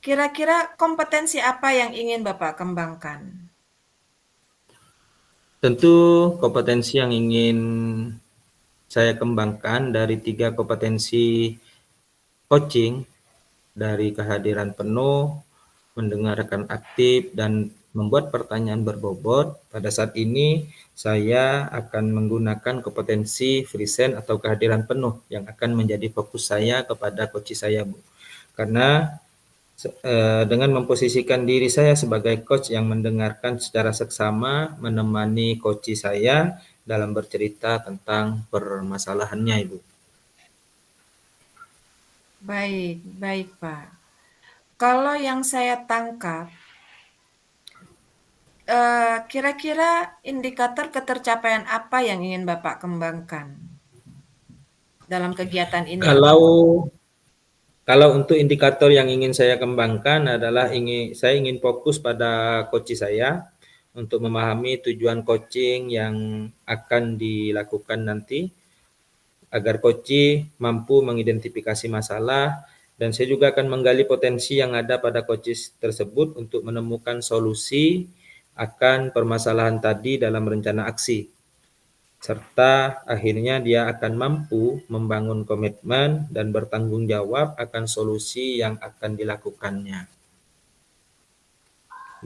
kira-kira kompetensi apa yang ingin Bapak kembangkan? Tentu kompetensi yang ingin saya kembangkan dari 3 kompetensi coaching, dari kehadiran penuh, mendengarkan aktif, dan membuat pertanyaan berbobot. Pada saat ini saya akan menggunakan kompetensi present atau kehadiran penuh yang akan menjadi fokus saya kepada coach saya, Bu. Karena dengan memposisikan diri saya sebagai coach yang mendengarkan secara seksama, menemani coach saya dalam bercerita tentang permasalahannya, Ibu. Baik, baik, Pak. Kalau yang saya tangkap, kira-kira indikator ketercapaian apa yang ingin Bapak kembangkan dalam kegiatan ini, Pak? Kalau untuk indikator yang ingin saya kembangkan adalah saya ingin fokus pada coach saya untuk memahami tujuan coaching yang akan dilakukan nanti, agar coach mampu mengidentifikasi masalah, dan saya juga akan menggali potensi yang ada pada coach tersebut untuk menemukan solusi akan permasalahan tadi dalam rencana aksi. Serta akhirnya dia akan mampu membangun komitmen dan bertanggung jawab akan solusi yang akan dilakukannya.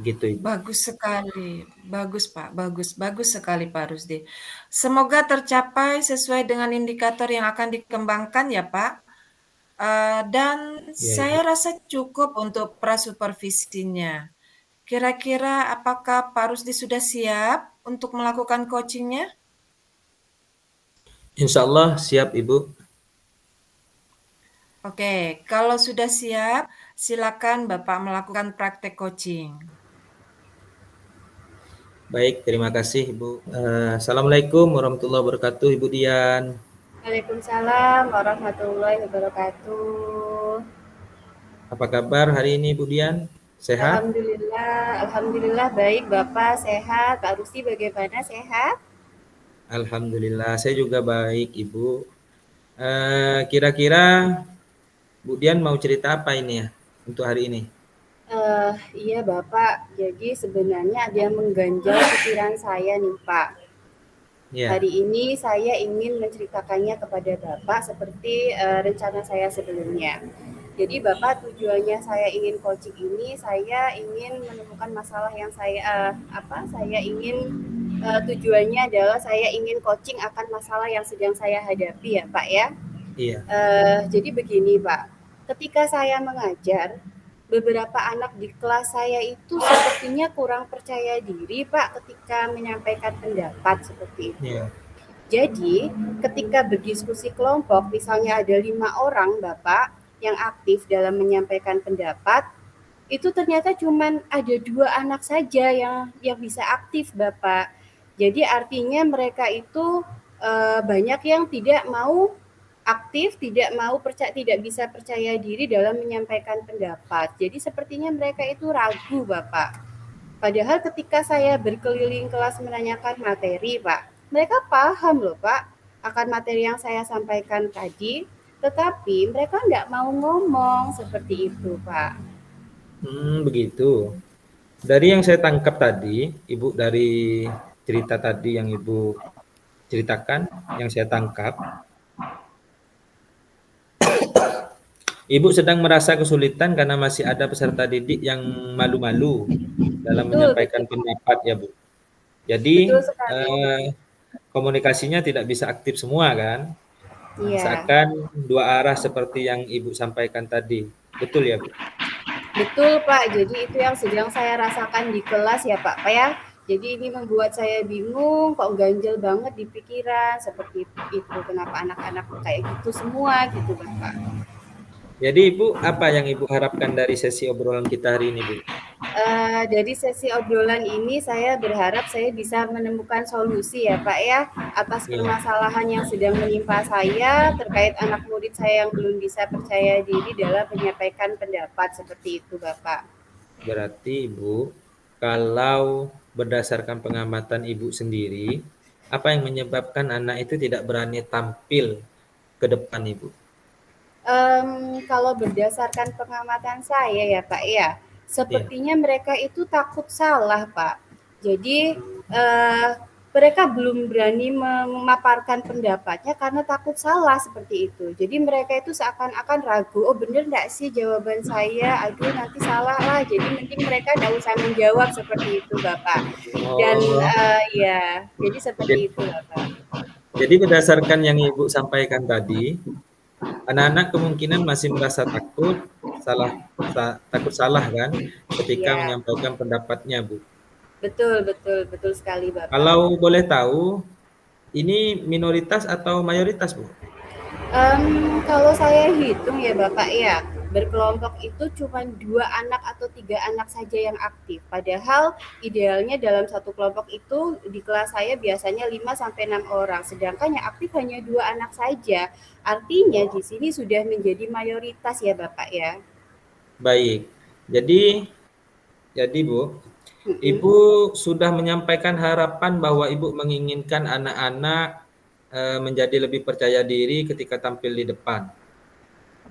Gitu, Ibu. Bagus sekali, bagus Pak, bagus sekali Pak Rusdi. Semoga tercapai sesuai dengan indikator yang akan dikembangkan ya Pak. Dan Ya, saya Ibu. rasa cukup untuk prasupervisinya. Kira-kira apakah Pak Rusdi sudah siap untuk melakukan coachingnya? Insya Allah siap, Ibu. Oke, kalau sudah siap, silakan Bapak melakukan praktek coaching. Baik, terima kasih, Ibu. Assalamualaikum warahmatullahi wabarakatuh, Ibu Dian. Waalaikumsalam warahmatullahi wabarakatuh. Apa kabar hari ini, Ibu Dian? Sehat? Alhamdulillah, alhamdulillah baik Bapak sehat. Pak Rusti bagaimana sehat? Alhamdulillah, saya juga baik, Ibu. Kira-kira Bu Dian mau cerita apa ini ya untuk hari ini? Iya Bapak, jadi sebenarnya ada yang mengganjal pikiran saya nih Pak. Ya, Hari ini saya ingin menceritakannya kepada Bapak seperti rencana saya sebelumnya. Jadi Bapak, tujuannya saya ingin coaching ini, saya ingin menemukan masalah yang saya ingin tujuannya adalah saya ingin coaching akan masalah yang sedang saya hadapi ya Pak ya. iya, Jadi begini Pak, ketika saya mengajar, beberapa anak di kelas saya itu sepertinya kurang percaya diri Pak ketika menyampaikan pendapat seperti itu. iya, Jadi ketika berdiskusi kelompok, misalnya ada 5 orang Bapak yang aktif dalam menyampaikan pendapat, itu ternyata cuma ada 2 anak saja yang bisa aktif Bapak. Jadi artinya mereka itu banyak yang tidak mau aktif, tidak bisa percaya diri dalam menyampaikan pendapat. Jadi sepertinya mereka itu ragu Bapak. Padahal ketika saya berkeliling kelas menanyakan materi Pak, mereka paham loh Pak akan materi yang saya sampaikan tadi, tetapi mereka nggak mau ngomong seperti itu Pak. begitu. Dari yang saya tangkap tadi, Ibu, dari cerita tadi yang Ibu ceritakan, yang saya tangkap, Ibu sedang merasa kesulitan karena masih ada peserta didik yang malu-malu dalam Betul, menyampaikan betul, pendapat ya, Bu. Jadi betul sekali. komunikasinya tidak bisa aktif semua kan? Iya, Seakan dua arah seperti yang Ibu sampaikan tadi. Betul ya, Bu? betul Pak. Jadi itu yang sedang saya rasakan di kelas ya Pak ya. Jadi ini membuat saya bingung, kok ganjel banget di pikiran seperti itu. Kenapa anak-anak kayak gitu semua gitu Bapak. Jadi Ibu, apa yang Ibu harapkan dari sesi obrolan kita hari ini, Bu? Dari sesi obrolan ini saya berharap saya bisa menemukan solusi ya Pak ya atas Iya, permasalahan yang sedang menimpa saya terkait anak murid saya yang belum bisa percaya diri dalam menyampaikan pendapat seperti itu Bapak. berarti Ibu, kalau berdasarkan pengamatan Ibu sendiri, apa yang menyebabkan anak itu tidak berani tampil ke depan, Ibu? Kalau berdasarkan pengamatan saya ya Pak ya, Iya, sepertinya mereka itu takut salah Pak. Jadi, mereka belum berani memaparkan pendapatnya karena takut salah seperti itu. Jadi mereka itu seakan-akan ragu, oh bener nggak sih jawaban saya? Aduh nanti salah lah. Jadi mending mereka nggak usah menjawab seperti itu, Bapak. Dan Oh, ya, jadi jadi, seperti itu, Bapak. jadi berdasarkan yang Ibu sampaikan tadi, anak-anak kemungkinan masih merasa takut, takut salah kan, ketika Iya, menyampaikan pendapatnya, Bu. betul, betul, betul sekali, Bapak. Kalau boleh tahu, ini minoritas atau mayoritas, Bu? Kalau saya hitung ya Bapak ya, berkelompok itu cuma 2 anak atau 3 anak saja yang aktif. Padahal idealnya dalam satu kelompok itu di kelas saya biasanya 5 sampai 6 orang, sedangkan yang aktif hanya 2 anak saja. Artinya di sini sudah menjadi mayoritas ya Bapak ya. Baik. Jadi Bu, Mhm. Ibu sudah menyampaikan harapan bahwa Ibu menginginkan anak-anak menjadi lebih percaya diri ketika tampil di depan.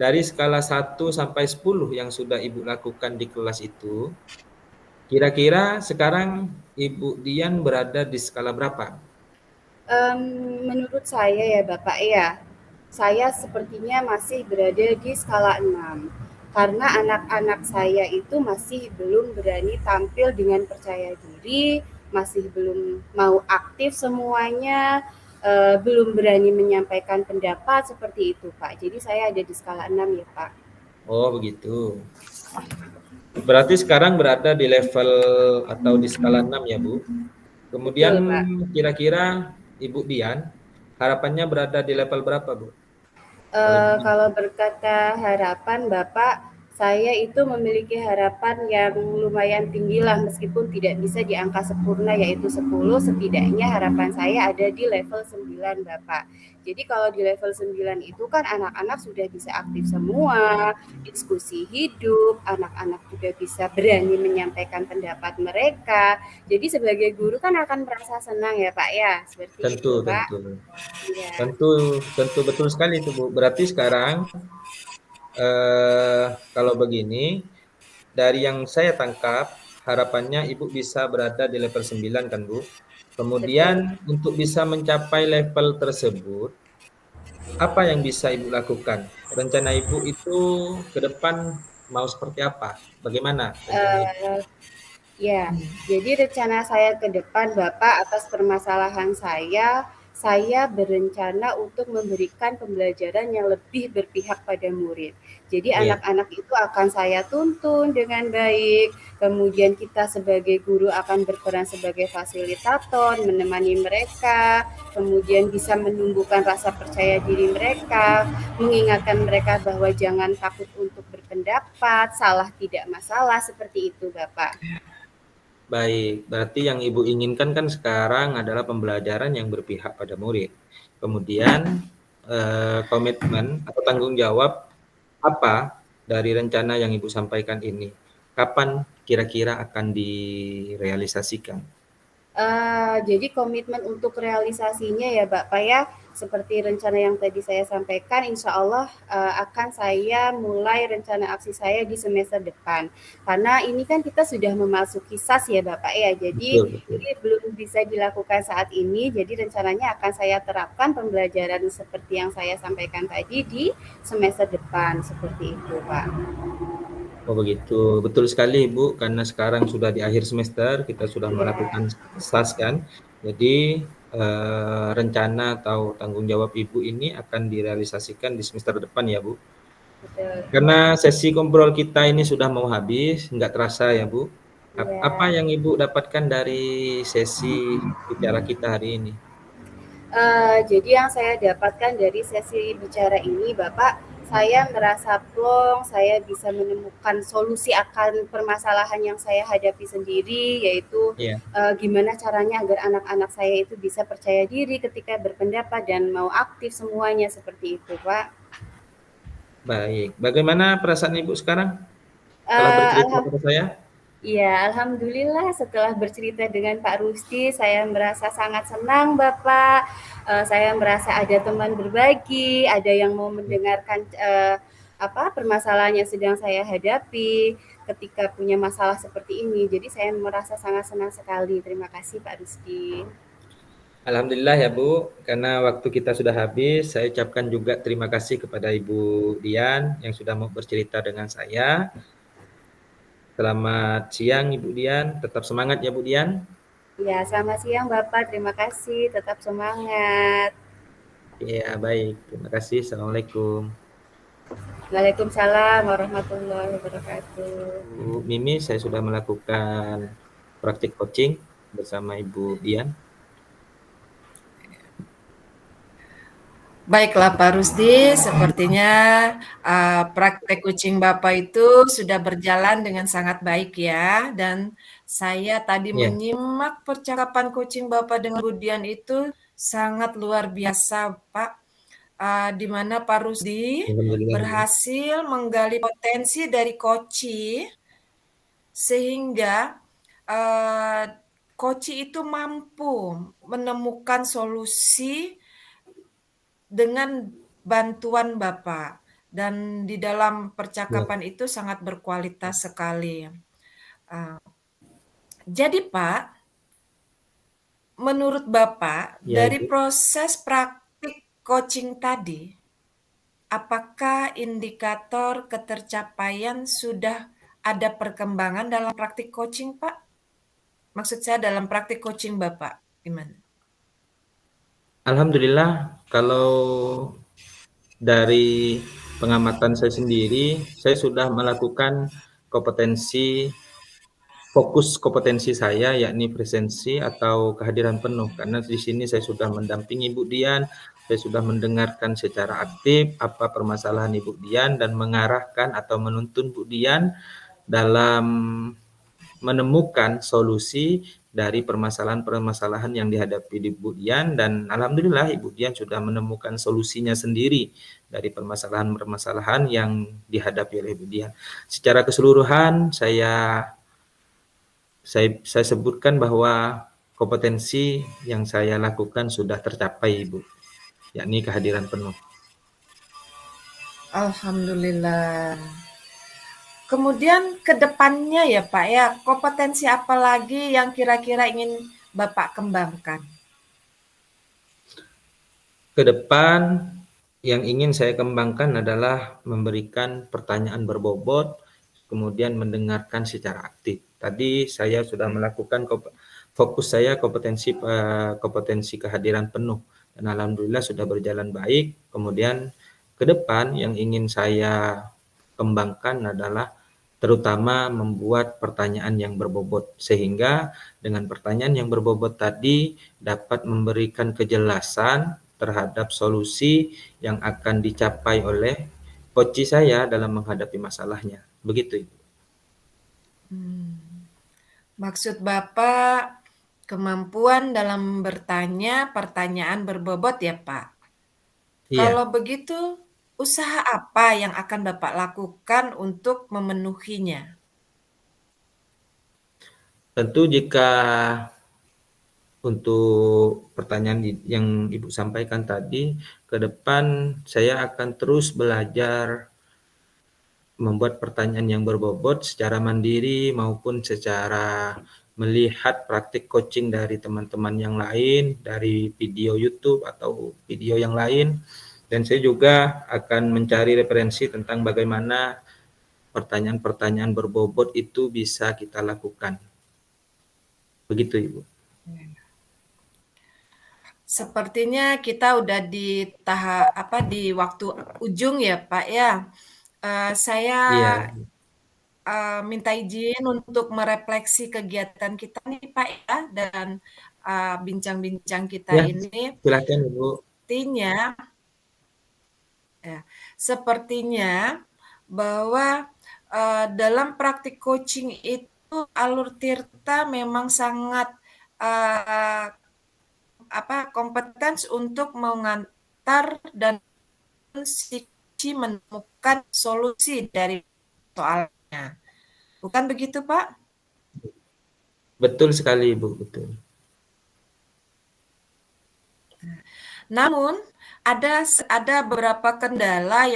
Dari skala 1 sampai 10 yang sudah Ibu lakukan di kelas itu, kira-kira sekarang Ibu Dian berada di skala berapa? Menurut saya ya Bapak ya, saya sepertinya masih berada di skala 6. Karena anak-anak saya itu masih belum berani tampil dengan percaya diri, masih belum mau aktif semuanya, belum berani menyampaikan pendapat seperti itu Pak. Jadi saya ada di skala 6 ya Pak. Oh, begitu. Berarti sekarang berada di level atau di skala 6 ya, Bu. Kemudian Betul Pak. kira-kira Ibu Dian harapannya berada di level berapa, Bu? Kalau boleh. Kalau berkata harapan Bapak, saya itu memiliki harapan yang lumayan tinggi lah meskipun tidak bisa di angka sempurna yaitu 10, setidaknya harapan saya ada di level 9 Bapak. Jadi kalau di level 9 itu kan anak-anak sudah bisa aktif semua, diskusi hidup, anak-anak juga bisa berani menyampaikan pendapat mereka. Jadi sebagai guru kan akan merasa senang ya Pak ya, seperti Tentu, itu Pak. tentu. Iya, Tentu, tentu betul sekali itu, Bu. Berarti sekarang kalau begini, dari yang saya tangkap, harapannya Ibu bisa berada di level 9 kan, Bu? Kemudian betul. untuk bisa mencapai level tersebut, apa yang bisa Ibu lakukan? Rencana Ibu itu ke depan mau seperti apa? Bagaimana rencana Ibu? Eee Ya, jadi rencana saya ke depan Bapak atas permasalahan saya berencana untuk memberikan pembelajaran yang lebih berpihak pada murid. Jadi Iya, anak-anak itu akan saya tuntun dengan baik, kemudian kita sebagai guru akan berperan sebagai fasilitator, menemani mereka, kemudian bisa menumbuhkan rasa percaya diri mereka, mengingatkan mereka bahwa jangan takut untuk berpendapat, salah tidak masalah, seperti itu Bapak. baik. Berarti yang Ibu inginkan kan sekarang adalah pembelajaran yang berpihak pada murid. Kemudian komitmen atau tanggung jawab apa dari rencana yang Ibu sampaikan ini? Kapan kira-kira akan direalisasikan? Jadi komitmen untuk realisasinya ya Bapak ya, seperti rencana yang tadi saya sampaikan, insya Allah akan saya mulai rencana aksi saya di semester depan. Karena ini kan kita sudah memasuki SAS ya Bapak ya, jadi Betul, betul. ini belum bisa dilakukan saat ini, jadi rencananya akan saya terapkan pembelajaran seperti yang saya sampaikan tadi di semester depan, seperti itu Pak. Oh begitu, betul sekali Ibu, karena sekarang sudah di akhir semester, kita sudah Iya, melakukan SAS kan. Jadi rencana atau tanggung jawab Ibu ini akan direalisasikan di semester depan ya Bu. betul. Karena sesi ngobrol kita ini sudah mau habis, nggak terasa ya Bu. Apa Iya. yang Ibu dapatkan dari sesi bicara kita hari ini? Jadi yang saya dapatkan dari sesi bicara ini, Bapak, saya merasa plong, saya bisa menemukan solusi akan permasalahan yang saya hadapi sendiri, yaitu Iya, gimana caranya agar anak-anak saya itu bisa percaya diri ketika berpendapat dan mau aktif semuanya seperti itu, Pak. baik. Bagaimana perasaan Ibu sekarang setelah Eh, bercerita alham- kepada saya? Ya, alhamdulillah setelah bercerita dengan Pak Rusdi, saya merasa sangat senang, Bapak. Saya merasa ada teman berbagi, ada yang mau mendengarkan apa permasalahan yang sedang saya hadapi ketika punya masalah seperti ini. Jadi saya merasa sangat senang sekali. Terima kasih Pak Rusdi. Alhamdulillah ya Bu, karena waktu kita sudah habis, saya ucapkan juga terima kasih kepada Ibu Dian yang sudah mau bercerita dengan saya. Selamat siang Ibu Dian, tetap semangat ya Bu Dian. Ya, selamat siang Bapak. Terima kasih. Tetap semangat. Ya baik, terima kasih. Assalamualaikum. Waalaikumsalam warahmatullahi wabarakatuh. Bu Mimi, saya sudah melakukan praktik coaching bersama Ibu Dian. Baiklah Pak Rusdi, sepertinya praktek kucing Bapak itu sudah berjalan dengan sangat baik ya. Dan saya tadi Ya, menyimak percakapan kucing Bapak dengan Budian itu sangat luar biasa Pak. Di mana Pak Rusdi Alhamdulillah Ibu. berhasil menggali potensi dari Koci sehingga uh, Koci itu mampu menemukan solusi dengan bantuan Bapak. Dan di dalam Ya, percakapan itu sangat berkualitas sekali. Uh, jadi Pak, menurut Bapak, ya dari Ibu. proses praktik coaching tadi, apakah indikator ketercapaian sudah ada perkembangan dalam praktik coaching, Pak? Maksud saya dalam praktik coaching Bapak, gimana? Alhamdulillah, kalau dari pengamatan saya sendiri, saya sudah melakukan kompetensi fokus kompetensi saya yakni presensi atau kehadiran penuh karena di sini saya sudah mendampingi Ibu Dian, saya sudah mendengarkan secara aktif apa permasalahan Ibu Dian dan mengarahkan atau menuntun Bu Dian dalam menemukan solusi dari permasalahan-permasalahan yang dihadapi Ibu Dian dan alhamdulillah Ibu Dian sudah menemukan solusinya sendiri dari permasalahan-permasalahan yang dihadapi oleh Ibu Dian. Secara keseluruhan saya sebutkan bahwa kompetensi yang saya lakukan sudah tercapai, Ibu, yakni kehadiran penuh. Alhamdulillah. Kemudian ke depannya ya Pak ya, kompetensi apa lagi yang kira-kira ingin Bapak kembangkan? Ke depan yang ingin saya kembangkan adalah memberikan pertanyaan berbobot, kemudian mendengarkan secara aktif. Tadi saya sudah melakukan fokus saya kompetensi kehadiran penuh dan alhamdulillah sudah berjalan baik. Kemudian ke depan yang ingin saya kembangkan adalah terutama membuat pertanyaan yang berbobot sehingga dengan pertanyaan yang berbobot tadi dapat memberikan kejelasan terhadap solusi yang akan dicapai oleh coach saya dalam menghadapi masalahnya. Begitu, Ibu. Maksud Bapak kemampuan dalam bertanya pertanyaan berbobot ya Pak? Kalau Iya, begitu, usaha apa yang akan Bapak lakukan untuk memenuhinya? tentu jika untuk pertanyaan yang Ibu sampaikan tadi, ke depan saya akan terus belajar membuat pertanyaan yang berbobot secara mandiri maupun secara melihat praktik coaching dari teman-teman yang lain, dari video YouTube atau video yang lain. Dan saya juga akan mencari referensi tentang bagaimana pertanyaan-pertanyaan berbobot itu bisa kita lakukan. Begitu, Ibu. Sepertinya kita udah di tahap apa di waktu ujung ya Pak ya. Saya Iya, minta izin untuk merefleksi kegiatan kita nih Pak ya dan bincang-bincang kita ya, ini silakan Ibu. sepertinya ya, sepertinya bahwa dalam praktik coaching itu alur Tirta memang sangat uh, kompeten untuk mengantar dan si menemukan solusi dari soalnya. Bukan begitu, Pak? Betul sekali, Ibu, betul. Namun ada beberapa kendala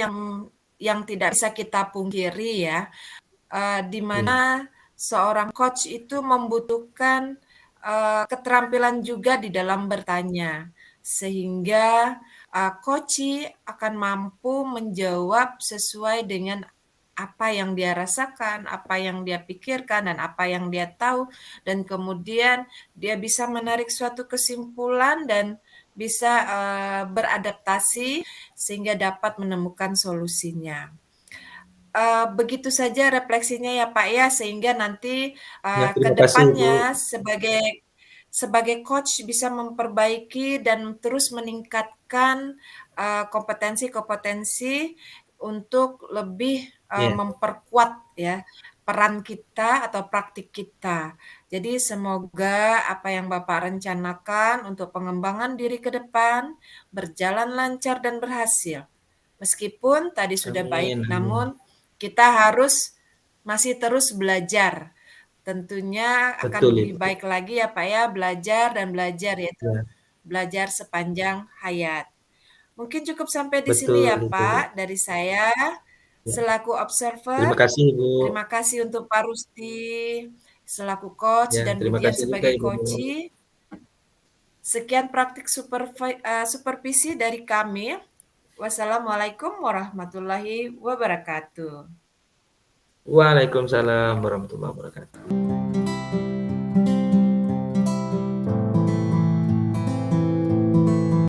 yang tidak bisa kita pungkiri ya, di Iya, mana seorang coach itu membutuhkan keterampilan juga di dalam bertanya, sehingga coach akan mampu menjawab sesuai dengan apa yang dia rasakan, apa yang dia pikirkan, dan apa yang dia tahu, dan kemudian dia bisa menarik suatu kesimpulan dan bisa beradaptasi sehingga dapat menemukan solusinya. Begitu saja refleksinya ya Pak ya, sehingga nanti Ya, ke terima kasih Ibu. depannya sebagai coach bisa memperbaiki dan terus meningkatkan kompetensi-kompetensi untuk lebih Iya, memperkuat ya peran kita atau praktik kita. Jadi semoga apa yang Bapak rencanakan untuk pengembangan diri ke depan berjalan lancar dan berhasil. Meskipun tadi sudah baik, amin, amin. namun kita harus masih terus belajar. Tentunya akan Betul lebih Ibu. baik lagi ya Pak ya, belajar dan belajar, yaitu Ya, belajar sepanjang hayat. Mungkin cukup sampai di sini betul ya Ibu. Pak dari saya Ya. selaku observer. Terima kasih Ibu. Terima kasih untuk Pak Rusti selaku coach Ya, dan terima Widian kasih juga sebagai Ibu. coachee. Sekian praktik supervisi dari kami. Wassalamualaikum warahmatullahi wabarakatuh. Waalaikumsalam warahmatullahi wabarakatuh.